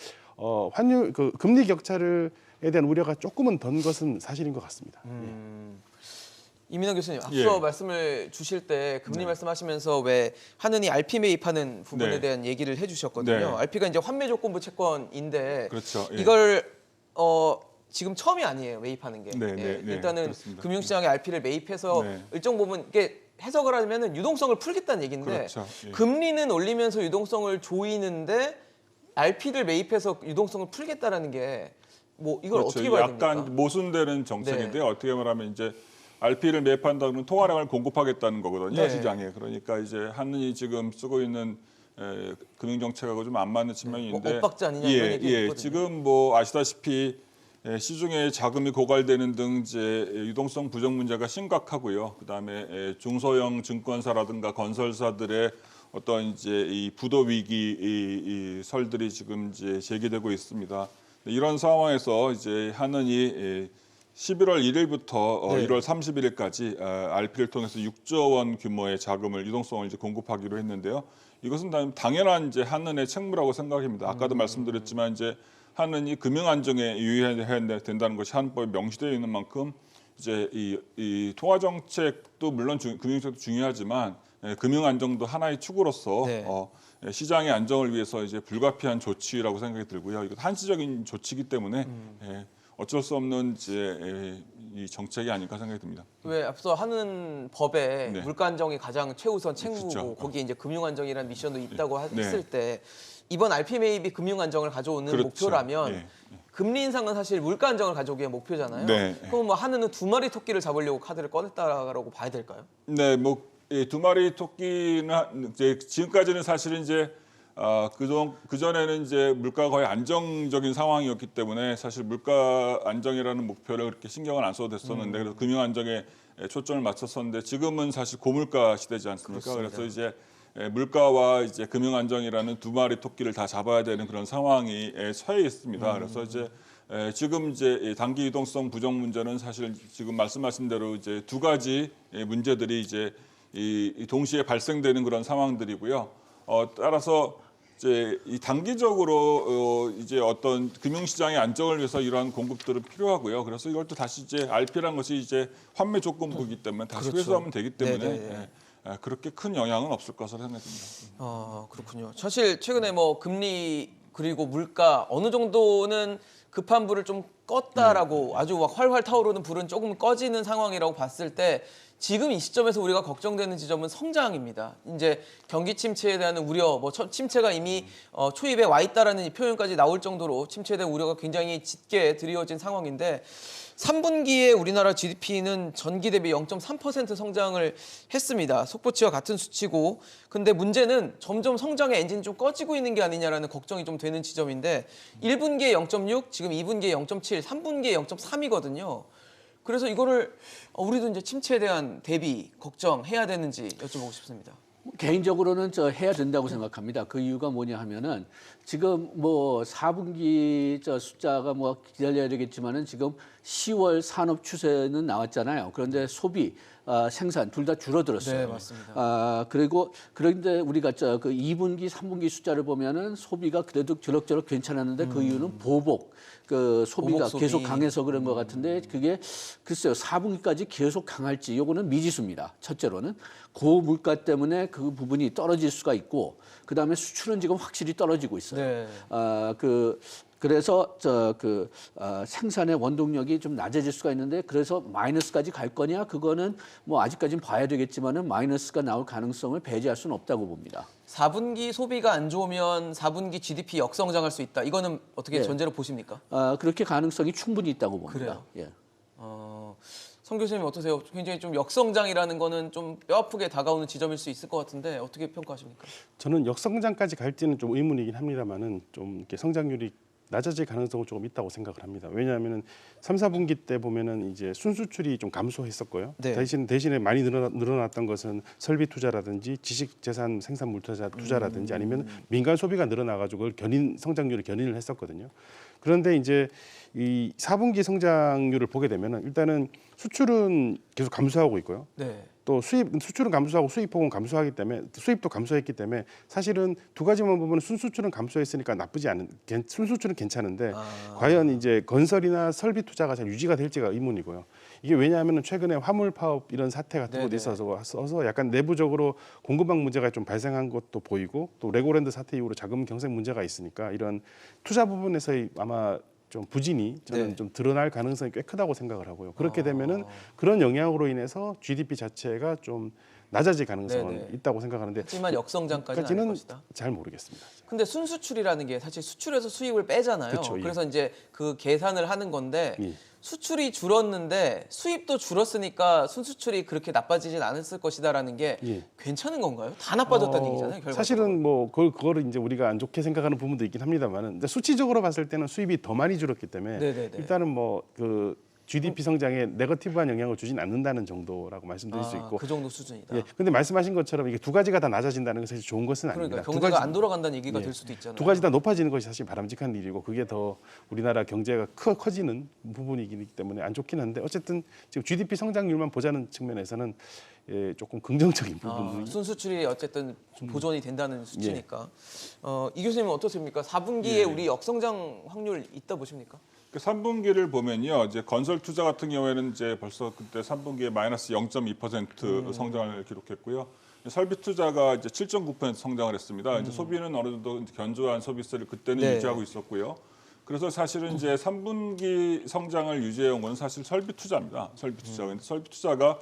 환율 금리 격차에 대한 우려가 조금은 던 것은 사실인 것 같습니다. 이민호 교수님 앞서 예. 말씀을 주실 때 금리 말씀하시면서 왜 한은이 RP 매입하는 부분에 네. 대한 얘기를 해주셨거든요. 네. RP가 이제 환매 조건부 채권인데 그렇죠. 예. 이걸 지금 처음이 아니에요. 매입하는 게. 네, 네, 네, 일단은 그렇습니다. 금융시장에 RP를 매입해서 네. 일정 부분 이게 해석을 하면은 유동성을 풀겠다는 얘기인데 그렇죠. 예. 금리는 올리면서 유동성을 조이는데 RP를 매입해서 유동성을 풀겠다라는 게 뭐 이걸 그렇죠. 어떻게 봐야 약간 됩니까? 모순되는 정책인데요. 네. 어떻게 말하면 이제 RP를 매입한다 그러면 통화량을 공급하겠다는 거거든요. 네. 시장에. 그러니까 이제 한은이 지금 쓰고 있는 금융 정책하고 좀 안 맞는 측면인데 뭐 엇박자 아니냐 이런 얘기 있거든요. 지금 뭐 아시다시피 시중에 자금이 고갈되는 등 이제 유동성 부족 문제가 심각하고요. 그다음에 중소형 증권사라든가 건설사들의 어떤 이제 이 부도 위기 이 설들이 지금 이제 제기되고 있습니다. 이런 상황에서 이제 한은이 11월 1일부터 네. 1월 31일까지 RP를 통해서 6조 원 규모의 자금을 유동성을 이제 공급하기로 했는데요. 이것은 당연한 이제 한은의 책무라고 생각합니다. 아까도 말씀드렸지만 이제 한은이 금융 안정에 유의해야 된다는 것이 한법에 명시되어 있는 만큼 이제 이 통화 정책도 물론 금융 정책도 중요하지만 금융 안정도 하나의 축으로서 네. 시장의 안정을 위해서 이제 불가피한 조치라고 생각이 들고요. 이거 한시적인 조치이기 때문에 어쩔 수 없는 이제 이 정책이 아닐까 생각이 듭니다. 왜 앞서 하는 법에 네. 물가 안정이 가장 최우선 책무고 그렇죠. 거기에 이제 금융 안정이라는 미션도 있다고 네. 했을 때 이번 RP 매입이 금융 안정을 가져오는 그렇죠. 목표라면 예. 금리 인상은 사실 물가 안정을 가져오기 위한 목표잖아요. 네. 그럼 뭐 하느는 두 마리 토끼를 잡으려고 카드를 꺼냈다라고 봐야 될까요? 네, 뭐 두 마리 토끼는 이제 지금까지는 사실은 이제 그 전에는 이제 물가가 거의 안정적인 상황이었기 때문에 사실 물가 안정이라는 목표를 그렇게 신경을 안 써도 됐었는데 그래서 금융 안정에 초점을 맞췄었는데 지금은 사실 고물가 시대지 않습니까? 그렇습니다. 그래서 이제 물가와 이제 금융 안정이라는 두 마리 토끼를 다 잡아야 되는 그런 상황이 처해 있습니다. 그래서 이제 지금 이제 단기 유동성 부족 문제는 사실 지금 말씀하신 대로 이제 두 가지 문제들이 이제 이 동시에 발생되는 그런 상황들이고요. 따라서 이제 이 단기적으로 이제 어떤 금융시장의 안정을 위해서 이러한 공급들은 필요하고요. 그래서 이걸 또 다시 이제 RP라는 것이 이제 환매 조건부이기 때문에 다시 그렇죠. 회수하면 되기 때문에 네네. 그렇게 큰 영향은 없을 것으로 생각됩니다. 그렇군요. 사실 최근에 뭐 금리 그리고 물가 어느 정도는 급한 불을 좀 껐다라고 아주 막 활활 타오르는 불은 조금 꺼지는 상황이라고 봤을 때 지금 이 시점에서 우리가 걱정되는 지점은 성장입니다. 이제 경기 침체에 대한 우려, 뭐 침체가 이미 초입에 와 있다라는 이 표현까지 나올 정도로 침체에 대한 우려가 굉장히 짙게 드리워진 상황인데 3분기에 우리나라 GDP는 전기 대비 0.3% 성장을 했습니다. 속보치와 같은 수치고 근데 문제는 점점 성장의 엔진이 좀 꺼지고 있는 게 아니냐라는 걱정이 좀 되는 지점인데 1분기에 0.6, 지금 2분기에 0.7, 3분기에 0.3이거든요. 그래서 이거를 우리도 이제 침체에 대한 대비 걱정해야 되는지 여쭤보고 싶습니다. 개인적으로는 해야 된다고 생각합니다. 그 이유가 뭐냐 하면은 지금 뭐 4분기 숫자가 뭐 기다려야 되겠지만은 지금 10월 산업 추세는 나왔잖아요. 그런데 소비, 생산 둘 다 줄어들었어요. 네, 맞습니다. 그리고 그런데 우리가 그 2분기, 3분기 숫자를 보면은 소비가 그래도 저럭저럭 괜찮았는데 그 이유는 보복. 그 소비가 보복 소비. 계속 강해서 그런 것 같은데 그게 글쎄요 4분기까지 계속 강할지 요거는 미지수입니다. 첫째로는 고물가 때문에 그 부분이 떨어질 수가 있고 그 다음에 수출은 지금 확실히 떨어지고 있어요. 네. 그래서 생산의 원동력이 좀 낮아질 수가 있는데 그래서 마이너스까지 갈 거냐 그거는 뭐 아직까지는 봐야 되겠지만은 마이너스가 나올 가능성을 배제할 수는 없다고 봅니다. 4분기 소비가 안 좋으면 4분기 GDP 역성장할 수 있다. 이거는 어떻게 네. 전제로 보십니까? 그렇게 가능성이 충분히 있다고 봅니다. 그래요? 예. 성 교수님 어떠세요? 굉장히 좀 역성장이라는 거는 좀 뼈아프게 다가오는 지점일 수 있을 것 같은데 어떻게 평가하십니까? 저는 역성장까지 갈지는 좀 의문이긴 합니다만은 좀 이렇게 성장률이 낮아질 가능성은 조금 있다고 생각을 합니다. 왜냐하면은 3, 4분기 때 보면은 이제 순수출이 좀 감소했었고요. 네. 대신에 많이 늘어났던 것은 설비 투자라든지 지식 재산 생산물 투자라든지 아니면 민간 소비가 늘어나가지고 그걸 성장률을 견인을 했었거든요. 그런데 이제 이 4분기 성장률을 보게 되면은 일단은 수출은 계속 감소하고 있고요. 네. 또 수출은 감소하고 수입폭은 감소하기 때문에 수입도 감소했기 때문에 사실은 두 가지만 보면 순수출은 감소했으니까 순수출은 괜찮은데 과연 이제 건설이나 설비 투자가 잘 유지가 될지가 의문이고요. 이게 왜냐하면 최근에 화물 파업 이런 사태 같은 것도 있어서 약간 내부적으로 공급망 문제가 좀 발생한 것도 보이고 또 레고랜드 사태 이후로 자금 경색 문제가 있으니까 이런 투자 부분에서의 아마 좀 부진이 저는 네. 좀 드러날 가능성이 꽤 크다고 생각을 하고요. 그렇게 되면은 그런 영향으로 인해서 GDP 자체가 좀 낮아질 가능성은 네네. 있다고 생각하는데 하지만 역성장까지는 아닐 것이다. 잘 모르겠습니다. 근데 순수출이라는 게 사실 수출에서 수입을 빼잖아요. 그쵸, 예. 그래서 이제 그 계산을 하는 건데 예. 수출이 줄었는데 수입도 줄었으니까 순수출이 그렇게 나빠지진 않았을 것이다라는 게 예. 괜찮은 건가요? 다 나빠졌다는 얘기잖아요. 결과적으로. 사실은 뭐 그거를 이제 우리가 안 좋게 생각하는 부분도 있긴 합니다만은 수치적으로 봤을 때는 수입이 더 많이 줄었기 때문에 네네네. 일단은 뭐 그 GDP 성장에 네거티브한 영향을 주진 않는다는 정도라고 말씀드릴 수 있고. 그 정도 수준이다. 예. 근데 말씀하신 것처럼 이게 두 가지가 다 낮아진다는 것은 사실 좋은 것은 그러니까 아닙니다. 경제가 안 돌아간다는 얘기가 될 수도 있잖아요. 두 가지 다 높아지는 것이 사실 바람직한 일이고 그게 더 우리나라 경제가 커지는 부분이기 때문에 안 좋긴 한데 어쨌든 지금 GDP 성장률만 보자는 측면에서는 조금 긍정적인 부분이 순수출이 어쨌든 좀 보존이 된다는 수치니까. 예. 이 교수님은 어떻습니까? 4분기에 우리 역성장 확률 있다 보십니까? 3분기를 보면요, 이제 건설 투자 같은 경우에는 이제 벌써 그때 3분기에 마이너스 0.2% 성장을 기록했고요. 설비 투자가 이제 7.9% 성장을 했습니다. 이제 소비는 어느 정도 견조한 서비스를 그때는 네. 유지하고 있었고요. 그래서 사실은 이제 3분기 성장을 유지해온 건 사실 설비 투자입니다. 설비 투자. 근데 설비 투자가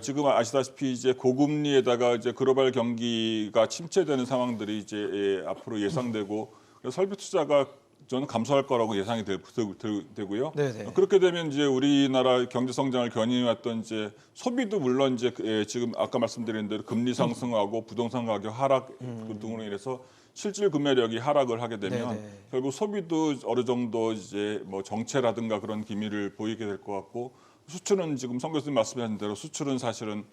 지금 아시다시피 이제 고금리에다가 이제 글로벌 경기가 침체되는 상황들이 이제 앞으로 예상되고 그래서 설비 투자가 저는 감소할 거라고 예상이 되고요. 네네. 그렇게 되면 이제 우리나라 경제 성장을 견인해왔던 이제 소비도 물론 이제 지금 아까 말씀드린 대로 금리 상승하고 부동산 가격 하락 등으로 인해서 실질 구매력이 하락을 하게 되면 네네. 결국 소비도 어느 정도 이제 뭐 정체라든가 그런 기미를 보이게 될 것 같고 수출은 지금 성 교수님 말씀하신 대로 수출은 사실은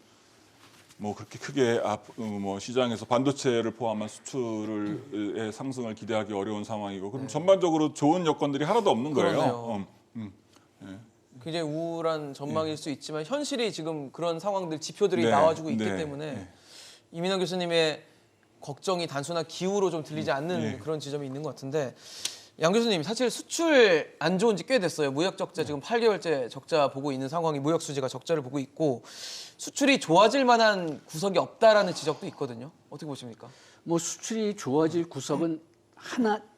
뭐 그렇게 크게 뭐 시장에서 반도체를 포함한 수출의 상승을 기대하기 어려운 상황이고 그럼 전반적으로 좋은 여건들이 하나도 없는 거예요. 그러네요. 굉장히 우울한 전망일 수 있지만 현실이 지금 그런 상황들 지표들이 네, 나와주고 있기 네, 때문에 네. 이민환 교수님의 걱정이 단순한 기우로 좀 들리지 않는 네. 그런 지점이 있는 것 같은데 양 교수님 사실 수출 안 좋은 지 꽤 됐어요. 무역 적자 지금 8개월째 적자 보고 있는 상황이 무역 수지가 적자를 보고 있고 수출이 좋아질 만한 구석이 없다라는 지적도 있거든요. 어떻게 보십니까? 뭐 수출이 좋아질 구석은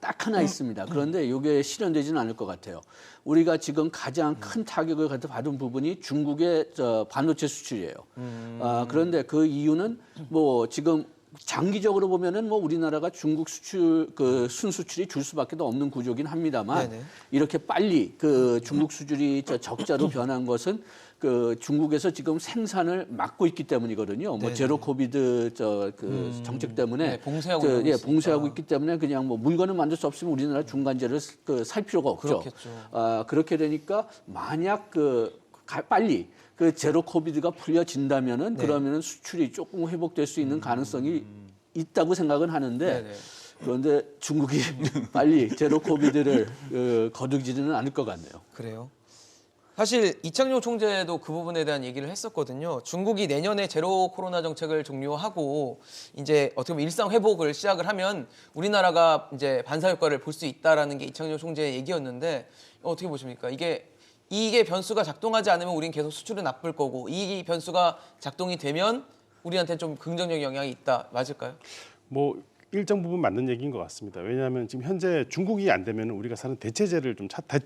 딱 하나 있습니다. 그런데 이게 실현되지는 않을 것 같아요. 우리가 지금 가장 큰 타격을 받은 부분이 중국의 반도체 수출이에요. 그런데 그 이유는 뭐 지금 장기적으로 보면은 뭐 우리나라가 중국 수출 그 순수출이 줄 수밖에 없는 구조긴 합니다만 네네. 이렇게 빨리 그 중국 수출이 적자로 변한 것은 그 중국에서 지금 생산을 막고 있기 때문이거든요. 뭐 네네. 제로 코비드 정책 때문에 네, 봉쇄하고 이러고 있으니까. 봉쇄하고 있기 때문에 그냥 뭐 물건을 만들 수 없으면 우리나라 중간재를 살 필요가 없죠. 그렇겠죠. 그렇게 되니까 만약 빨리 그 제로 코비드가 풀려진다면은 네. 그러면은 수출이 조금 회복될 수 있는 가능성이 있다고 생각은 하는데 네네. 그런데 중국이 빨리 제로 코비드를 거두지는 않을 것 같네요. 그래요. 사실 이창용 총재도 그 부분에 대한 얘기를 했었거든요. 중국이 내년에 제로 코로나 정책을 종료하고 이제 어떻게 보면 일상 회복을 시작을 하면 우리나라가 이제 반사 효과를 볼 수 있다라는 게 이창용 총재의 얘기였는데 어떻게 보십니까? 이게 변수가 작동하지 않으면 우리는 계속 수출은 나쁠 거고 이 변수가 작동이 되면 우리한테 좀 긍정적 영향이 있다. 맞을까요? 뭐 일정 부분 맞는 얘기인 것 같습니다. 왜냐하면 지금 현재 중국이 안 되면 우리가 사는 대체제를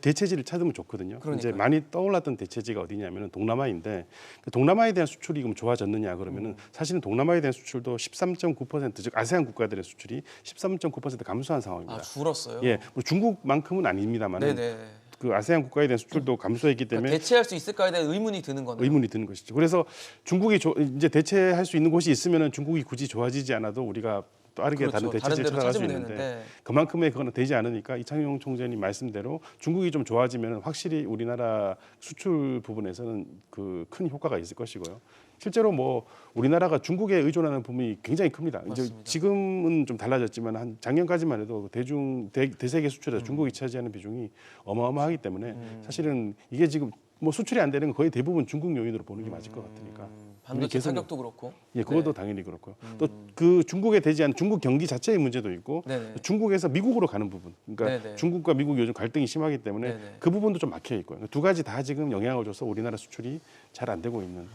대체지를 찾으면 좋거든요. 그러니까요. 이제 많이 떠올랐던 대체지가 어디냐면은 동남아인데 그 동남아에 대한 수출이 그럼 좋아졌느냐 그러면은 사실은 동남아에 대한 수출도 13.9% 즉 아세안 국가들의 수출이 13.9% 감소한 상황입니다. 줄었어요. 예, 뭐 중국만큼은 아닙니다만은 네네. 그 아세안 국가에 대한 수출도 감소했기 때문에 그러니까 대체할 수 있을까에 대한 의문이 드는 거네요. 의문이 드는 것이죠. 그래서 중국이 이제 대체할 수 있는 곳이 있으면은 중국이 굳이 좋아지지 않아도 우리가 빠르게 그렇죠. 다른 대체지를 데로 찾아갈 수 찾으면 있는데 되는데. 그만큼의 그거는 되지 않으니까 이창용 총재님 말씀대로 중국이 좀 좋아지면 확실히 우리나라 수출 부분에서는 그 큰 효과가 있을 것이고요. 실제로 뭐 우리나라가 중국에 의존하는 부분이 굉장히 큽니다. 이제 맞습니다. 지금은 좀 달라졌지만 한 작년까지만 해도 대세계 수출에서 중국이 차지하는 비중이 어마어마하기 때문에 사실은 이게 지금 뭐 수출이 안 되는 건 거의 대부분 중국 요인으로 보는 게 맞을 것 같으니까. 반도체 계속 타격도 그렇고. 예, 그것도 당연히 그렇고요. 또 그 중국에 되지 않은 중국 경기 자체의 문제도 있고 네네. 중국에서 미국으로 가는 부분. 그러니까 네네. 중국과 미국 요즘 갈등이 심하기 때문에 네네. 그 부분도 좀 막혀 있고요. 두 가지 다 지금 영향을 줘서 우리나라 수출이 잘 안 되고 있는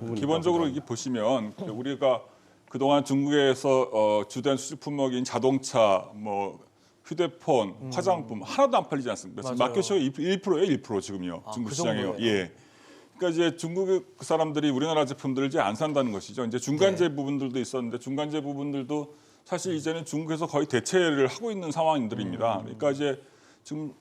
부분이 기본적으로 이게 보시면 우리가 그동안 중국에서 주된 수출 품목인 자동차, 뭐 휴대폰, 화장품 하나도 안 팔리지 않습니까? 맞아요. 마켓시가 1%예요, 1% 지금요. 중국 그 시장에요. 정도예요? 예. 그러니까 이제 중국 사람들이 우리나라 제품들을 이제 안 산다는 것이죠. 이제 중간재 네. 부분들도 있었는데 중간재 부분들도 사실 이제는 중국에서 거의 대체를 하고 있는 상황들입니다. 그러니까 이제 지금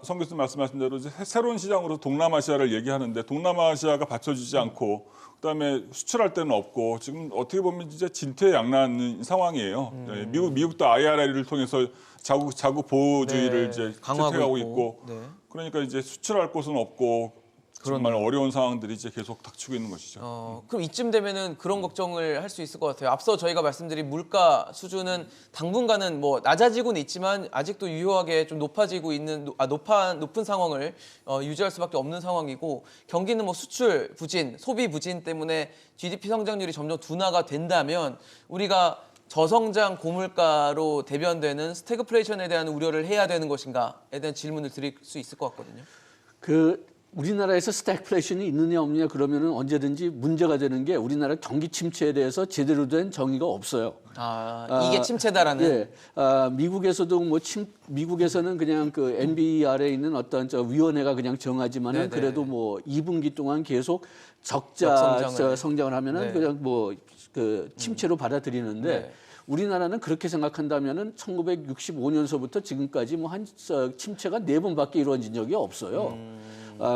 성 교수님 말씀하신 대로 이제 새로운 시장으로 동남아시아를 얘기하는데 동남아시아가 받쳐주지 않고 그다음에 수출할 데는 없고 지금 어떻게 보면 이제 진퇴양난 상황이에요. 네, 미국도 IRA를 통해서 자국 보호주의를 네, 이제 강화하고 채택하고 있고. 있고 네. 그러니까 이제 수출할 곳은 없고 정말 어려운 상황들이 이제 계속 닥치고 있는 것이죠. 그럼 이쯤 되면은 그런 걱정을 할 수 있을 것 같아요. 앞서 저희가 말씀드린 물가 수준은 당분간은 뭐 낮아지고는 있지만 아직도 유효하게 좀 높아지고 있는 높은 상황을 유지할 수밖에 없는 상황이고 경기는 뭐 수출 부진, 소비 부진 때문에 GDP 성장률이 점점 둔화가 된다면 우리가 저성장 고물가로 대변되는 스태그플레이션에 대한 우려를 해야 되는 것인가에 대한 질문을 드릴 수 있을 것 같거든요. 우리나라에서 스태그플레이션이 있느냐 없느냐 그러면은 언제든지 문제가 되는 게 우리나라 경기 침체에 대해서 제대로 된 정의가 없어요. 이게 침체다라는. 예, 미국에서도 미국에서는 그냥 그 NBER에 있는 어떤 위원회가 그냥 정하지만은 네네. 그래도 뭐 2분기 동안 계속 적자 역성장을. 성장을 하면은 네. 그냥 뭐 그 침체로 받아들이는데. 네. 우리나라는 그렇게 생각한다면은 1965년서부터 지금까지 뭐 한 침체가 4번밖에 이루어진 적이 없어요.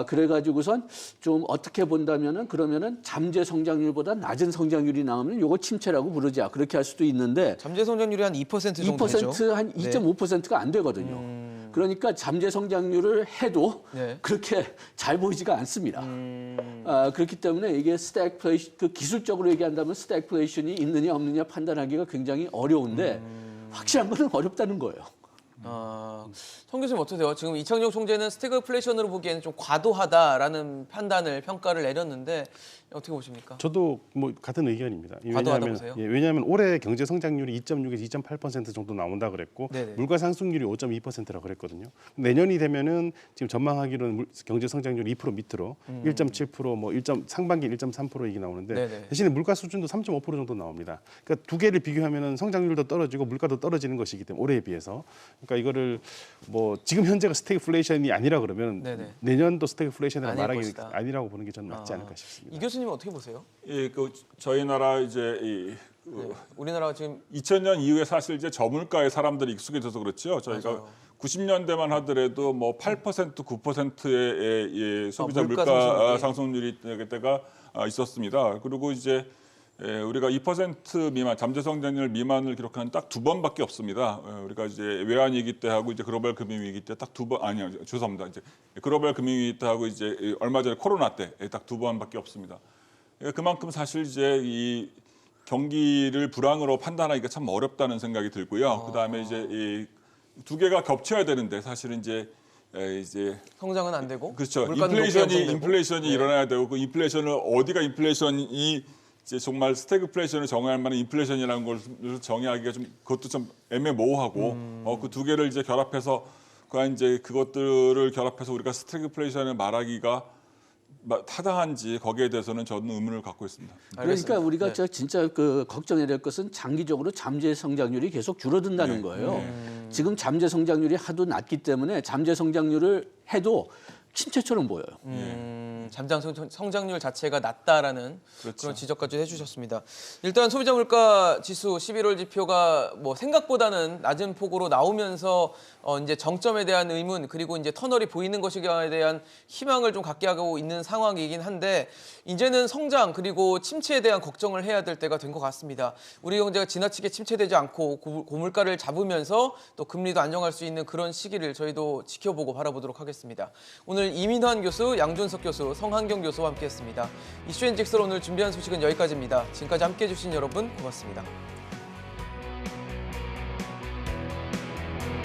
그래가지고선 좀 어떻게 본다면은 그러면은 잠재 성장률보다 낮은 성장률이 나오면 요거 침체라고 부르자 그렇게 할 수도 있는데 잠재 성장률이 한 2% 정도 되죠. 2% 한 2.5%가 안 되거든요. 그러니까 잠재 성장률을 해도 네. 그렇게 잘 보이지가 않습니다. 그렇기 때문에 이게 스태그플레이션, 그 기술적으로 얘기한다면 스태그플레이션이 있느냐 없느냐 판단하기가 굉장히 어려운데 확실한 거는 어렵다는 거예요. 성 교수님 어떠세요? 지금 이창용 총재는 스태그플레이션으로 보기에는 좀 과도하다라는 평가를 내렸는데 어떻게 보십니까? 저도 뭐 같은 의견입니다. 과도하다고 보세요? 왜냐하면 올해 경제 성장률이 2.6에서 2.8% 정도 나온다 그랬고 네네. 물가 상승률이 5.2%라고 그랬거든요. 내년이 되면은 지금 전망하기로는 경제 성장률 2% 밑으로 1.7% 뭐 상반기 1.3% 얘기 나오는데 네네. 대신에 물가 수준도 3.5% 정도 나옵니다. 그러니까 두 개를 비교하면은 성장률도 떨어지고 물가도 떨어지는 것이기 때문에 올해에 비해서 그러니까 이거를 뭐 지금 현재가 스태그플레이션이 아니라 그러면 네네. 내년도 스태그플레이션이라고 아닐 말하기 것이다. 아니라고 보는 게 저는 맞지 않을까 싶습니다. 이 교수님은 어떻게 보세요? 예, 저희 나라 이제 네. 우리나라가 지금 2000년 이후에 사실 이제 저물가에 사람들이 익숙해져서 그렇죠. 저희가 맞아요. 90년대만 하더라도 뭐 8% 9%의 소비자 물가 물가 상승률이. 상승률이 때가 있었습니다. 그리고 이제 우리가 2% 미만 잠재 성장률 미만을 기록한 딱 2번밖에 없습니다. 우리가 이제 외환위기 때 하고 이제 글로벌 금융위기 때 딱 2번 아니요 죄송합니다. 이제 글로벌 금융위기 때 하고 이제 얼마 전에 코로나 때 딱 2번밖에 없습니다. 그만큼 사실 이제 이 경기를 불황으로 판단하기가 참 어렵다는 생각이 들고요. 그다음에 이제 이 두 개가 겹쳐야 되는데 사실은 이제 성장은 안 되고 그렇죠. 물가는 높게 형성되고. 인플레이션이 일어나야 되고 그 인플레이션을 어디가 인플레이션이 이제 정말 스태그플레이션을 정할 만한 인플레이션이라는 걸 정의하기가 좀 그것도 좀 애매모호하고 그 두 개를 이제 결합해서 이제 그것들을 결합해서 우리가 스태그플레이션을 말하기가 타당한지 거기에 대해서는 저는 의문을 갖고 있습니다. 그러니까 우리가 네. 진짜 그 걱정해야 될 것은 장기적으로 잠재 성장률이 계속 줄어든다는 거예요. 지금 잠재 성장률이 하도 낮기 때문에 잠재 성장률을 해도 침체처럼 보여요. 잠재 성장률 자체가 낮다라는 그렇죠. 그런 지적까지 해주셨습니다. 일단 소비자 물가 지수 11월 지표가 뭐 생각보다는 낮은 폭으로 나오면서 이제 정점에 대한 의문 그리고 이제 터널이 보이는 것이에 대한 희망을 좀 갖게 하고 있는 상황이긴 한데 이제는 성장 그리고 침체에 대한 걱정을 해야 될 때가 된 것 같습니다. 우리 경제가 지나치게 침체되지 않고 고물가를 잡으면서 또 금리도 안정할 수 있는 그런 시기를 저희도 지켜보고 바라보도록 하겠습니다. 오늘 이민환 교수, 양준석 교수, 성한경 교수와 함께했습니다. 이슈앤직스로 오늘 준비한 소식은 여기까지입니다. 지금까지 함께해 주신 여러분 고맙습니다.